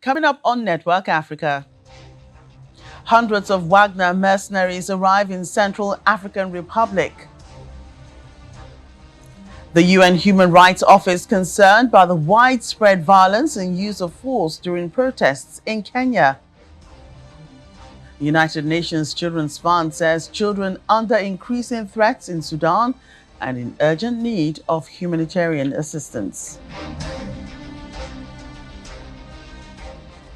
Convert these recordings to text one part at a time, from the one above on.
Coming up on Network Africa, hundreds of Wagner mercenaries arrive in Central African Republic. The UN Human Rights Office concerned by the widespread violence and use of force during protests in Kenya. United Nations Children's Fund says children under increasing threats in Sudan and in urgent need of humanitarian assistance.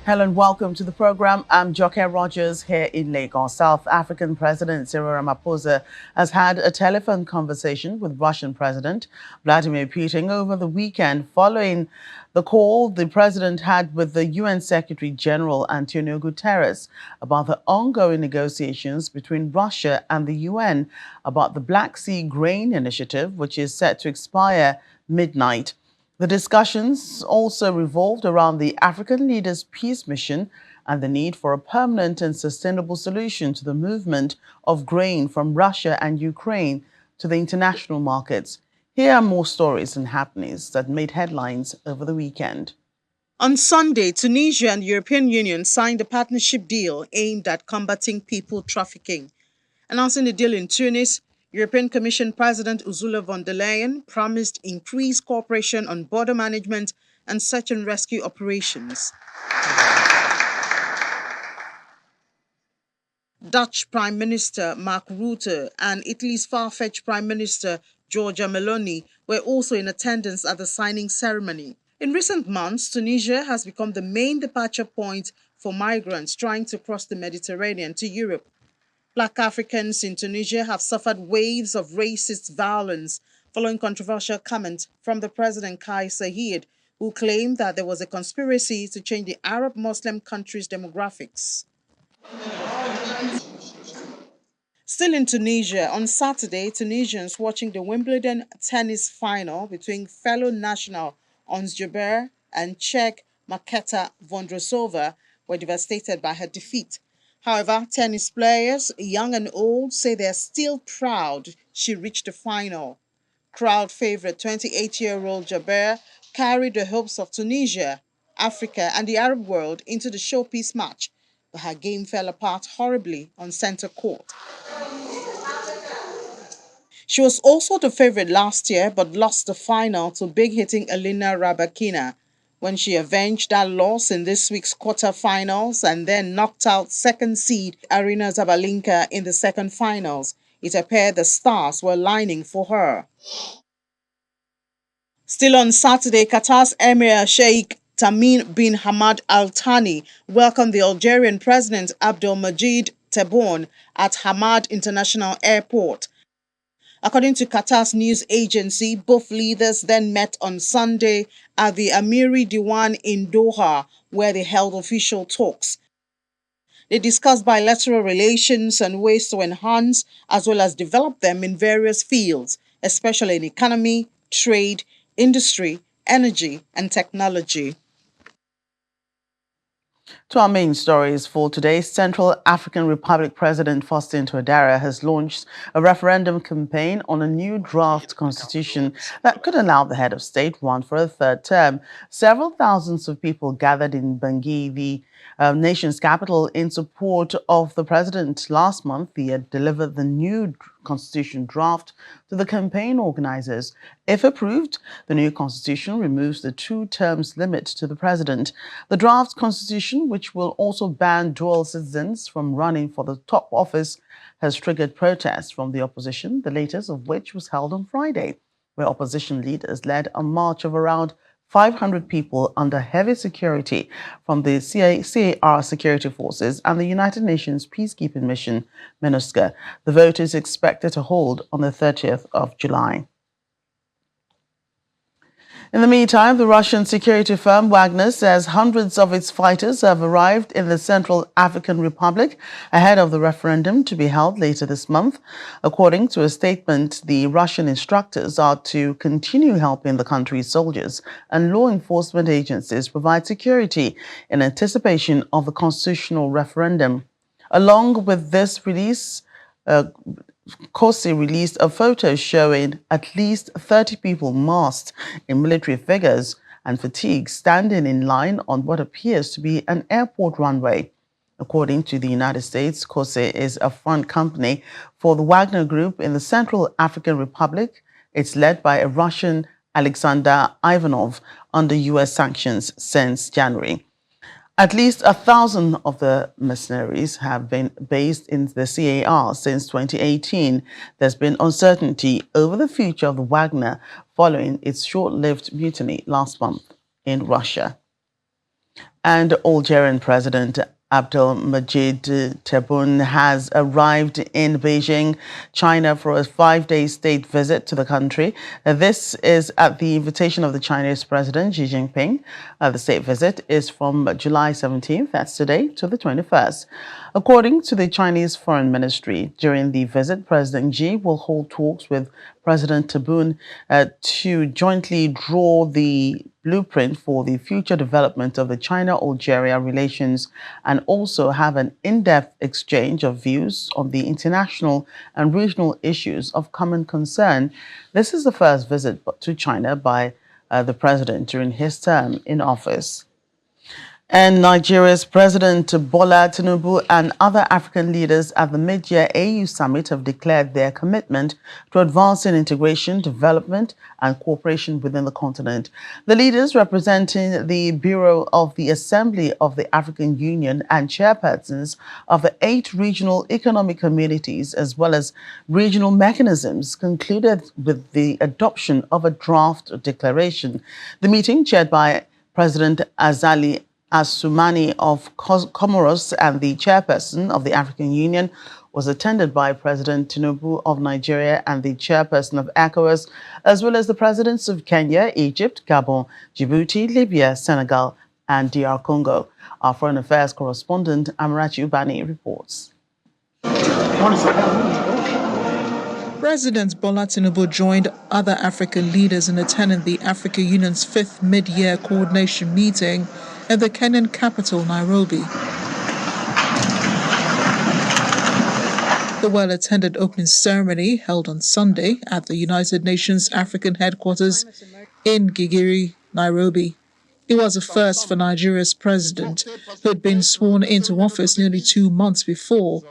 Hello and welcome to the program. I'm Joke Rogers here in Lagos. South African President Cyril Ramaphosa has had a telephone conversation with Russian President Vladimir Putin over the weekend following the call the president had with the UN Secretary General Antonio Guterres about the ongoing negotiations between Russia and the UN about the Black Sea Grain Initiative, which is set to expire midnight. The discussions also revolved around the African Leaders' Peace Mission and the need for a permanent and sustainable solution to the movement of grain from Russia and Ukraine to the international markets. Here are more stories and happenings that made headlines over the weekend. On Sunday, Tunisia and the European Union signed a partnership deal aimed at combating people trafficking. Announcing the deal in Tunis, European Commission President Ursula von der Leyen promised increased cooperation on border management and search and rescue operations. Dutch Prime Minister Mark Rutte and Italy's far-fetched Prime Minister Giorgia Meloni were also in attendance at the signing ceremony. In recent months, Tunisia has become the main departure point for migrants trying to cross the Mediterranean to Europe. Black Africans in Tunisia have suffered waves of racist violence following controversial comments from the President Kais Saied, who claimed that there was a conspiracy to change the Arab Muslim country's demographics. Still in Tunisia, on Saturday, Tunisians watching the Wimbledon tennis final between fellow national Ons Jabeur and Czech Marketa Vondrousova were devastated by her defeat. However, tennis players, young and old, say they're still proud she reached the final. Crowd favorite 28-year-old Jabeur carried the hopes of Tunisia, Africa, and the Arab world into the showpiece match, but her game fell apart horribly on center court. She was also the favorite last year, but lost the final to big-hitting Elena Rybakina when she avenged that loss in this week's quarterfinals and then knocked out second seed Arina Zabalenka in the second finals. It appeared the stars were lining for her. Still on Saturday, Qatar's Emir Sheikh Tamim bin Hamad Al Thani welcomed the Algerian President Abdelmajid Tebboune at Hamad International Airport. According to Qatar's news agency, both leaders then met on Sunday at the Amiri Diwan in Doha, where they held official talks. They discussed bilateral relations and ways to enhance as well as develop them in various fields, especially in economy, trade, industry, energy, and technology. To our main stories for today, Central African Republic President Faustin Touadera has launched a referendum campaign on a new draft constitution that could allow the head of state run for a third term. Several thousands of people gathered in Bangui, the nation's capital, in support of the president. Last month, he had delivered the new constitution draft to the campaign organizers. If approved, the new constitution removes the 2 terms limit to the president. The draft constitution, which will also ban dual citizens from running for the top office, has triggered protests from the opposition, the latest of which was held on Friday, where opposition leaders led a march of around 500 people under heavy security from the CAR security forces and the United Nations peacekeeping mission, MINUSCA. The vote is expected to hold on the 30th of July. In the meantime, the Russian security firm Wagner says hundreds of its fighters have arrived in the Central African Republic ahead of the referendum to be held later this month. According to a statement, the Russian instructors are to continue helping the country's soldiers and law enforcement agencies provide security in anticipation of the constitutional referendum. Along with this release, Kosi released a photo showing at least 30 people masked in military figures and fatigue standing in line on what appears to be an airport runway. According to the United States, COSE is a front company for the Wagner Group in the Central African Republic. It's led by a Russian, Alexander Ivanov, under U.S. sanctions since January. At least 1,000 of the mercenaries have been based in the CAR since 2018. There's been uncertainty over the future of the Wagner following its short-lived mutiny last month in Russia. And Algerian President Abdelmadjid Tebboune has arrived in Beijing, China, for a 5-day state visit to the country. This is at the invitation of the Chinese President Xi Jinping. The state visit is from July 17th, that's today, to the 21st. According to the Chinese Foreign Ministry, during the visit, President Xi will hold talks with President Tebboune to jointly draw the blueprint for the future development of the China-Algeria relations and also have an in-depth exchange of views on the international and regional issues of common concern. This is the first visit to China by the president during his term in office. And Nigeria's President Bola Tinubu and other African leaders at the mid-year AU summit have declared their commitment to advancing integration, development, and cooperation within the continent. The leaders, representing the Bureau of the Assembly of the African Union and chairpersons of the 8 regional economic communities, as well as regional mechanisms, concluded with the adoption of a draft declaration. The meeting, chaired by President Azali Assoumani of Comoros and the chairperson of the African Union, was attended by President Tinubu of Nigeria and the chairperson of ECOWAS, as well as the presidents of Kenya, Egypt, Gabon, Djibouti, Libya, Senegal, and DR Congo. Our Foreign Affairs correspondent, Amarachi Ubani, reports. President Bola Tinubu joined other African leaders in attending the African Union's 5th mid-year coordination meeting in the Kenyan capital, Nairobi. The well-attended opening ceremony, held on Sunday at the United Nations African headquarters in Gigiri, Nairobi. It was a first for Nigeria's president, who had been sworn into office nearly 2 months before,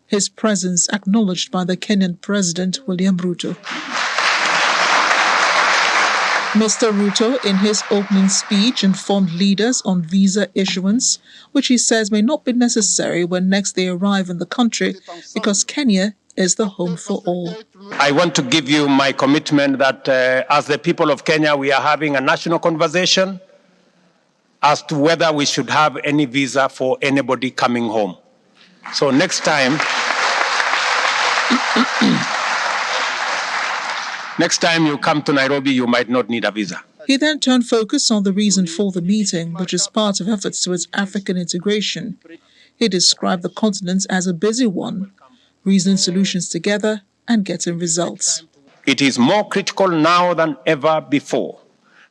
his presence acknowledged by the Kenyan President William Ruto. Mr. Ruto, in his opening speech, informed leaders on visa issuance, which he says may not be necessary when next they arrive in the country because Kenya is the home for all. I want to give you my commitment that as the people of Kenya, we are having a national conversation as to whether we should have any visa for anybody coming home. So next time, next time you come to Nairobi, you might not need a visa. He then turned focus on the reason for the meeting, which is part of efforts towards African integration. He described the continent as a busy one, reasoning solutions together and getting results. It is more critical now than ever before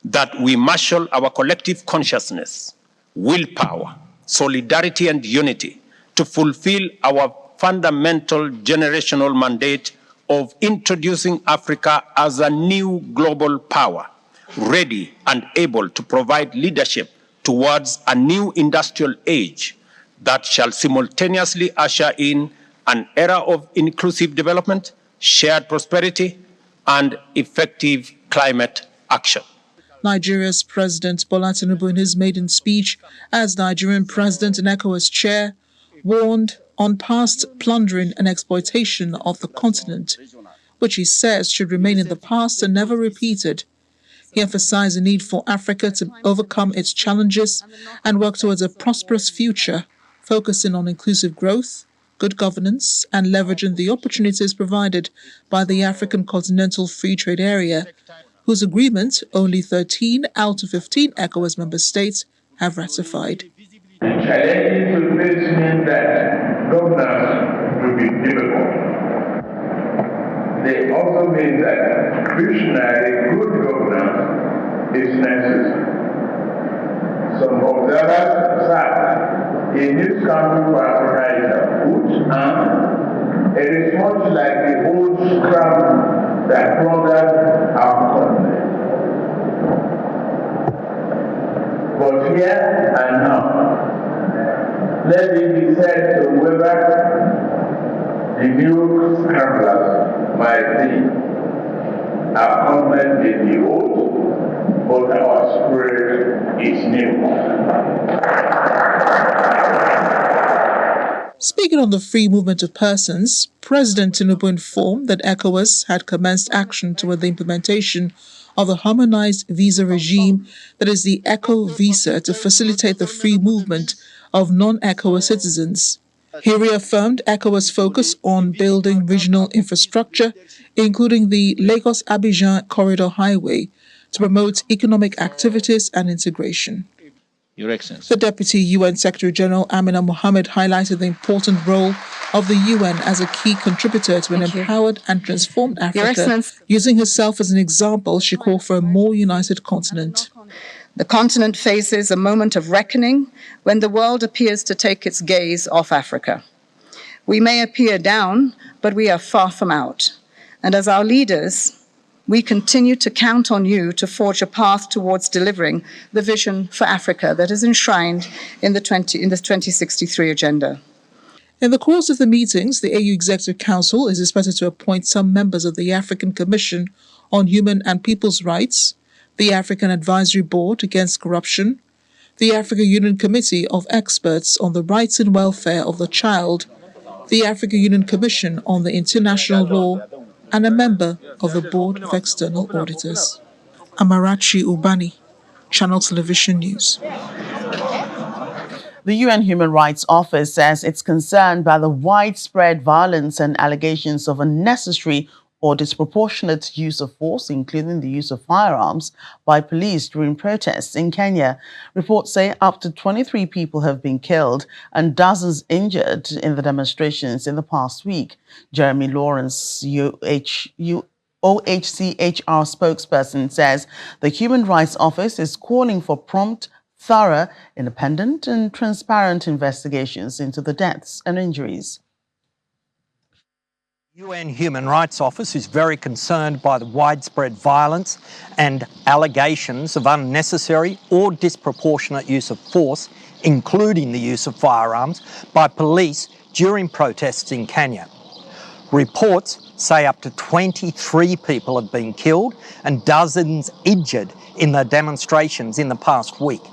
that we marshal our collective consciousness, willpower, solidarity, and unity to fulfill our fundamental generational mandate of introducing Africa as a new global power, ready and able to provide leadership towards a new industrial age that shall simultaneously usher in an era of inclusive development, shared prosperity, and effective climate action. Nigeria's President Bola Tinubu, in his maiden speech as Nigerian President and ECOWAS chair, warned on past plundering and exploitation of the continent, which he says should remain in the past and never repeated. He emphasized the need for Africa to overcome its challenges and work towards a prosperous future, focusing on inclusive growth, good governance, and leveraging the opportunities provided by the African Continental Free Trade Area, whose agreement only 13 out of 15 ECOWAS member states have ratified. The challenges will face mean that governance will be difficult. They also mean that visionary good governance is necessary. Some observers say in this country for Africa is a good and it is much like the old scrum that plundered our continent. here and now. Let it be said to whoever the new scramblers might be, our content may be old, but our spirit is new. Speaking on the free movement of persons, President Tinubu informed that ECOWAS had commenced action toward the implementation of a harmonized visa regime, that is the ECO visa, to facilitate the free movement of non-ECOWAS citizens. He reaffirmed ECOWAS' focus on building regional infrastructure, including the Lagos-Abidjan Corridor Highway, to promote economic activities and integration. Your Excellency. The Deputy UN Secretary-General Amina Mohammed highlighted the important role of the UN as a key contributor to an empowered and transformed Africa. Using herself as an example, she called for a more united continent. The continent faces a moment of reckoning when the world appears to take its gaze off Africa. We may appear down, but we are far from out. And as our leaders, we continue to count on you to forge a path towards delivering the vision for Africa that is enshrined in the 2063 agenda. In the course of the meetings, the AU Executive Council is expected to appoint some members of the African Commission on Human and People's Rights, the African Advisory Board Against Corruption, the African Union Committee of Experts on the Rights and Welfare of the Child, the African Union Commission on the International Law, and a member of the Board of External Auditors. Amarachi Ubani, Channel Television News. The UN Human Rights Office says it's concerned by the widespread violence and allegations of unnecessary or disproportionate use of force, including the use of firearms by police during protests in Kenya. Reports say up to 23 people have been killed and dozens injured in the demonstrations in the past week. Jeremy Lawrence, OHCHR spokesperson, says the Human Rights Office is calling for prompt, thorough, independent and transparent investigations into the deaths and injuries. UN Human Rights Office is very concerned by the widespread violence and allegations of unnecessary or disproportionate use of force, including the use of firearms, by police during protests in Kenya. Reports say up to 23 people have been killed and dozens injured in the demonstrations in the past week.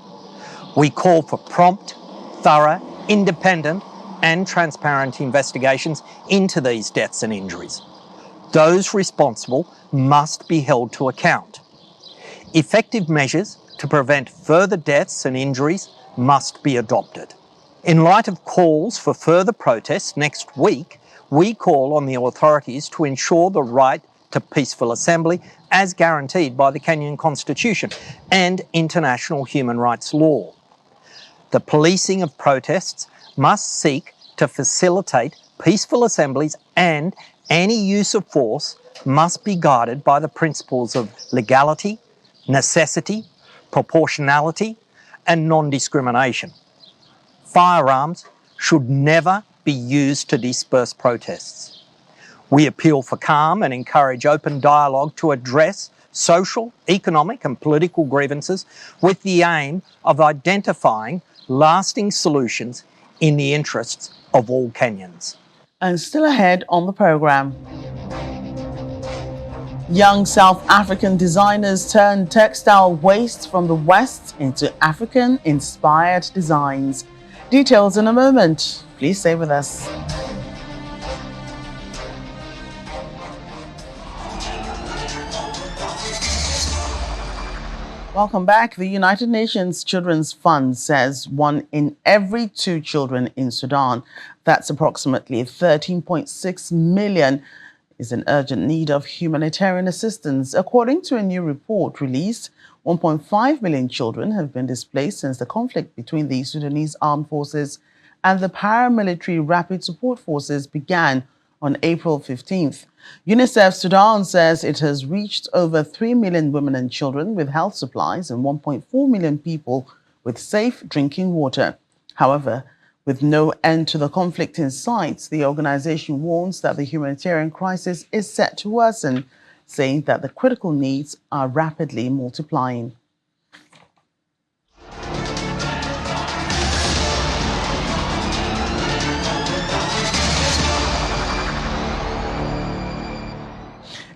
We call for prompt, thorough, independent and transparent investigations into these deaths and injuries. Those responsible must be held to account. Effective measures to prevent further deaths and injuries must be adopted. In light of calls for further protests next week, we call on the authorities to ensure the right to peaceful assembly as guaranteed by the Kenyan Constitution and international human rights law. The policing of protests must seek to facilitate peaceful assemblies, and any use of force must be guided by the principles of legality, necessity, proportionality, and non-discrimination. Firearms should never be used to disperse protests. We appeal for calm and encourage open dialogue to address social, economic and political grievances with the aim of identifying lasting solutions in the interests of all Kenyans. And still ahead on the program. Young South African designers turn textile waste from the West into African-inspired designs. Details in a moment. Please stay with us. Welcome back. The United Nations Children's Fund says 1 in every 2 children in Sudan, that's approximately 13.6 million, is in urgent need of humanitarian assistance. According to a new report released, 1.5 million children have been displaced since the conflict between the Sudanese Armed Forces and the paramilitary Rapid Support Forces began on April 15th. UNICEF Sudan says it has reached over 3 million women and children with health supplies and 1.4 million people with safe drinking water. However, with no end to the conflict in sight, the organization warns that the humanitarian crisis is set to worsen, saying that the critical needs are rapidly multiplying.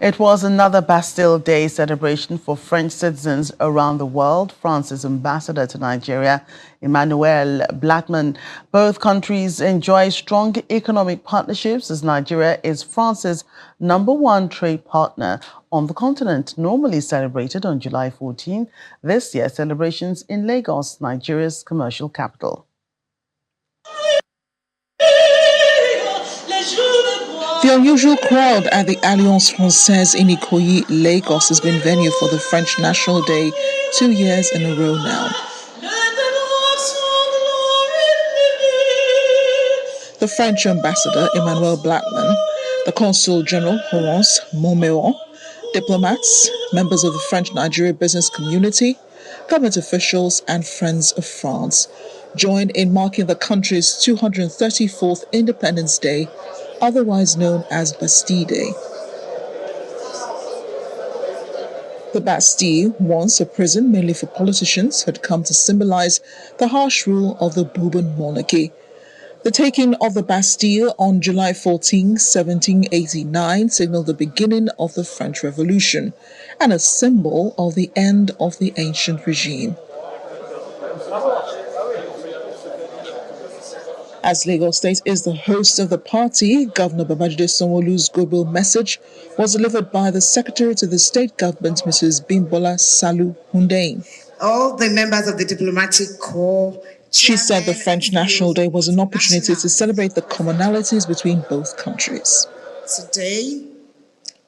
It was another Bastille Day celebration for French citizens around the world. France's ambassador to Nigeria, Emmanuel Blackman. Both countries enjoy strong economic partnerships as Nigeria is France's #1 trade partner on the continent, normally celebrated on July 14. This year, celebrations in Lagos, Nigeria's commercial capital. The unusual crowd at the Alliance Française in Ikoyi, Lagos, has been venue for the French National Day 2 years in a row now. The French ambassador, Emmanuel Blackman, the Consul General, Laurence Montméon, diplomats, members of the French-Nigeria business community, government officials, and friends of France joined in marking the country's 234th Independence Day, otherwise known as Bastille Day. The Bastille, once a prison mainly for politicians, had come to symbolize the harsh rule of the Bourbon monarchy. The taking of the Bastille on July 14, 1789 signaled the beginning of the French Revolution and a symbol of the end of the ancient regime. As Lagos State is the host of the party, Governor Babajide Sanwo-Olu's goodwill message was delivered by the Secretary to the State Government, Mrs. Bimbola Salu Hundein. All the members of the diplomatic corps. She said the French National Day was an opportunity to celebrate the commonalities between both countries. Today,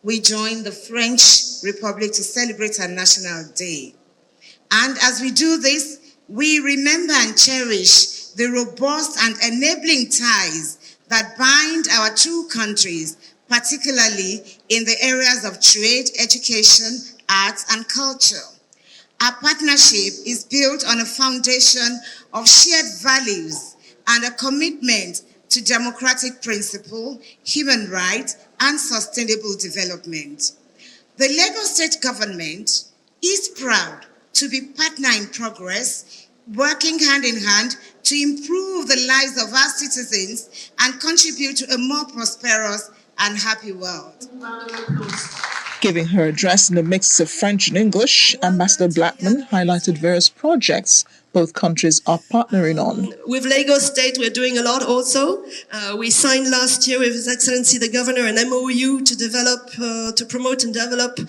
we join the French Republic to celebrate our National Day. And as we do this, we remember and cherish the robust and enabling ties that bind our two countries, particularly in the areas of trade, education, arts, and culture. Our partnership is built on a foundation of shared values and a commitment to democratic principle, human rights, and sustainable development. The Lagos State Government is proud to be partner in progress, working hand in hand to improve the lives of our citizens and contribute to a more prosperous and happy world. Giving her address in a mix of French and English, Ambassador Blackman highlighted various projects both countries are partnering on. With Lagos State, we're doing a lot also. We signed last year with His Excellency the Governor an MOU to promote and develop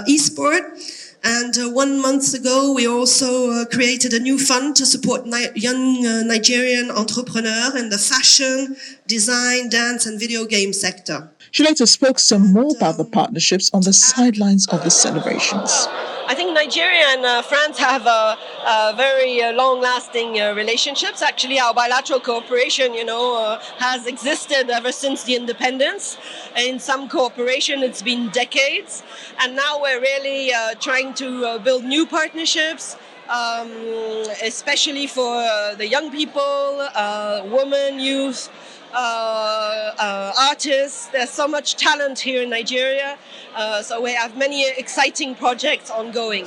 e-sport. And 1 month ago, we also created a new fund to support young Nigerian entrepreneurs in the fashion, design, dance, and video game sector. She later spoke some more about the partnerships on the sidelines of the celebrations. I think Nigeria and France have very long-lasting relationships. Actually, our bilateral cooperation, has existed ever since the independence. In some cooperation, it's been decades. And now we're really trying to build new partnerships, especially for the young people, women, youth, artists. There's so much talent here in Nigeria, so we have many exciting projects ongoing.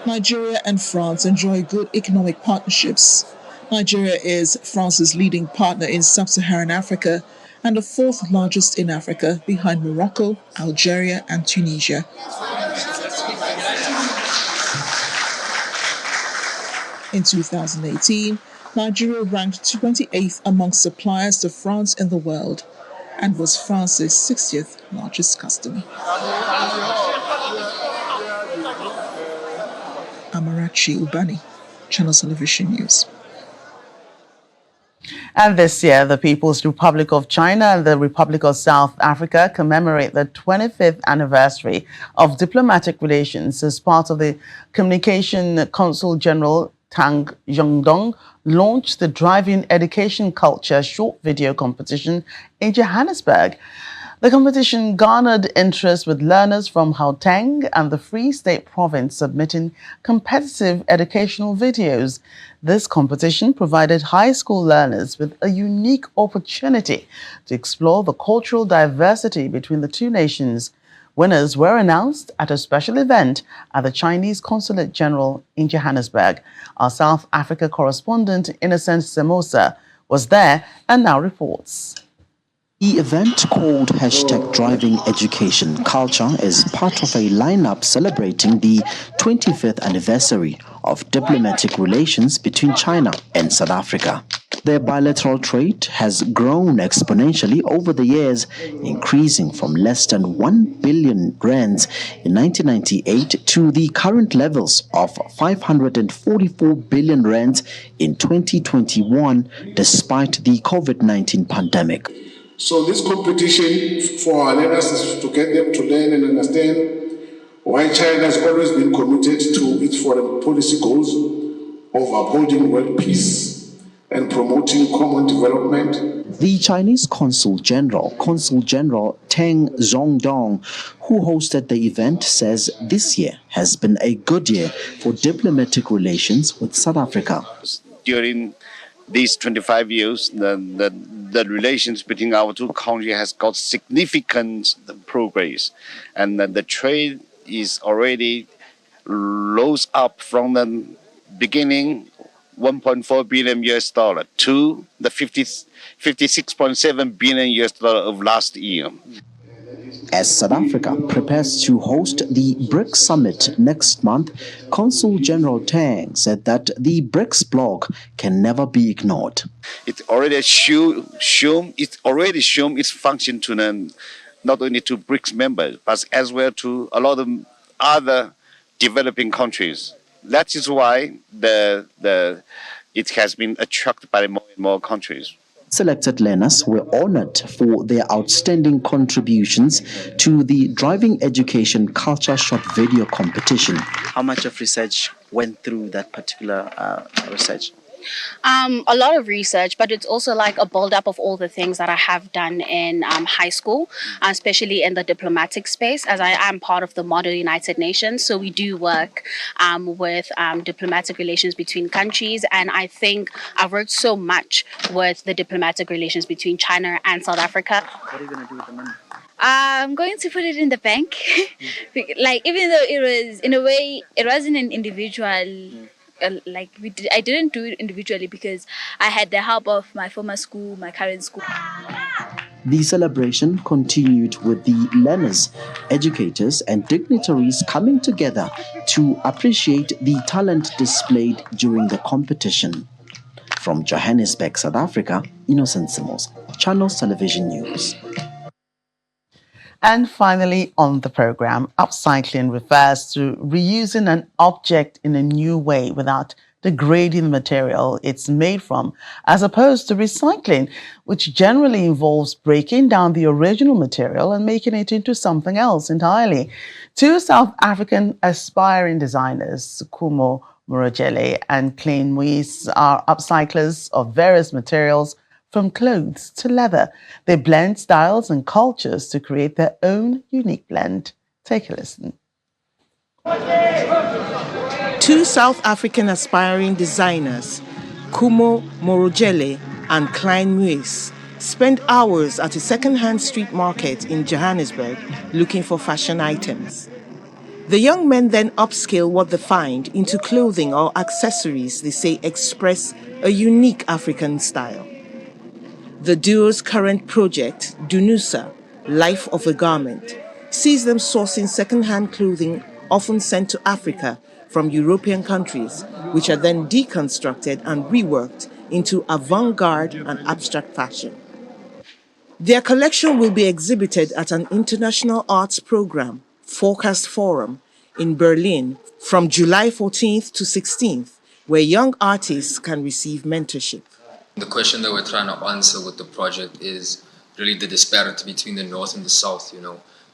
Nigeria and France enjoy good economic partnerships. Nigeria is France's leading partner in sub-Saharan Africa and the fourth largest in Africa behind Morocco, Algeria and Tunisia. In 2018, Nigeria ranked 28th among suppliers to France in the world and was France's 60th largest customer. Amarachi Ubani, Channel Television News. And this year, the People's Republic of China and the Republic of South Africa commemorate the 25th anniversary of diplomatic relations as part of the Communication Consul General Tang Yongdong launched the Driving Education Culture short video competition in Johannesburg. The competition garnered interest with learners from Gauteng and the Free State Province submitting competitive educational videos. This competition provided high school learners with a unique opportunity to explore the cultural diversity between the two nations. Winners were announced at a special event at the Chinese Consulate General in Johannesburg. Our South Africa correspondent, Innocent Semosa, was there and now reports. The event called #Driving Education Culture is part of a lineup celebrating the 25th anniversary of diplomatic relations between China and South Africa. Their bilateral trade has grown exponentially over the years, increasing from less than 1 billion rands in 1998 to the current levels of 544 billion rands in 2021, despite the COVID-19 pandemic. So this competition for our leaders is to get them to learn and understand why China has always been committed to its foreign policy goals of upholding world peace and promoting common development. The Chinese Consul General Teng Zongdong, who hosted the event, says this year has been a good year for diplomatic relations with South Africa. During these 25 years, the relations between our two countries has got significant progress, and the trade is already rose up from the beginning 1.4 billion US dollar to the 56.7 billion US dollar of last year. As South Africa prepares to host the BRICS summit next month, Consul General Tang said that the BRICS bloc can never be ignored. It already shown its function to not only to BRICS members, but as well to a lot of other developing countries. That is why it has been attracted by more and more countries. Selected learners were honored for their outstanding contributions to the Driving Education Culture Short Video Competition. How much of research went through that particular research? A lot of research, but it's also like a build-up of all the things that I have done in high school, especially in the diplomatic space, as I am part of the Model United Nations. So we do work with diplomatic relations between countries, and I think I've worked so much with the diplomatic relations between China and South Africa. What are you going to do with the money? I'm going to put it in the bank. Like, even though it was, in a way, it wasn't an individual... I didn't do it individually because I had the help of my former school, my current school. The celebration continued with the learners, educators, and dignitaries coming together to appreciate the talent displayed during the competition. From Johannesburg, South Africa, Innocent Simos, Channels Television News. And finally, on the program, upcycling refers to reusing an object in a new way without degrading the material it's made from, as opposed to recycling, which generally involves breaking down the original material and making it into something else entirely. Two South African aspiring designers, Kumo Morojele and Klein Muis, are upcyclers of various materials from clothes to leather. They blend styles and cultures to create their own unique blend. Take a listen. Two South African aspiring designers, Kumo Morojele and Klein Muis, spend hours at a second-hand street market in Johannesburg looking for fashion items. The young men then upscale what they find into clothing or accessories they say express a unique African style. The duo's current project, Dunusa, Life of a Garment, sees them sourcing second-hand clothing often sent to Africa from European countries, which are then deconstructed and reworked into avant-garde and abstract fashion. Their collection will be exhibited at an international arts program, Forecast Forum, in Berlin from July 14th to 16th, where young artists can receive mentorship. The question that we're trying to answer with the project is really the disparity between the North and the South,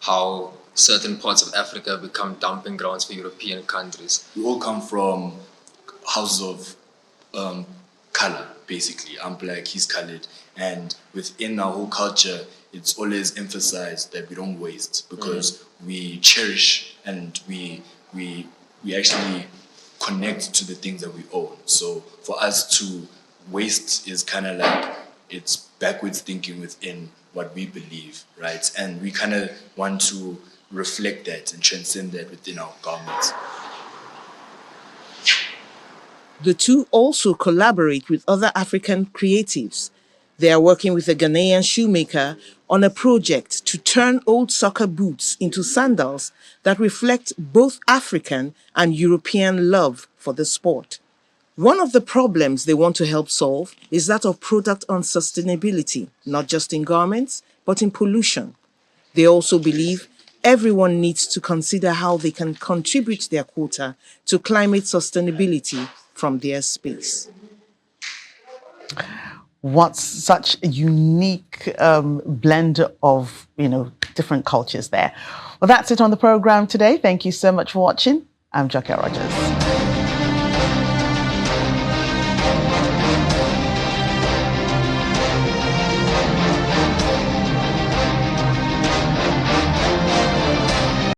how certain parts of Africa become dumping grounds for European countries. We all come from houses of color, basically. I'm black, he's colored. And within our whole culture, it's always emphasized that we don't waste because we cherish and we actually connect to the things that we own. So for us to waste is kind of like, it's backwards thinking within what we believe, right? And we kind of want to reflect that and transcend that within our garments. The two also collaborate with other African creatives. They are working with a Ghanaian shoemaker on a project to turn old soccer boots into sandals that reflect both African and European love for the sport. One of the problems they want to help solve is that of product unsustainability, not just in garments, but in pollution. They also believe everyone needs to consider how they can contribute their quota to climate sustainability from their space. What's such a unique blend of, different cultures there. Well, that's it on the program today. Thank you so much for watching. I'm Jackie Rogers.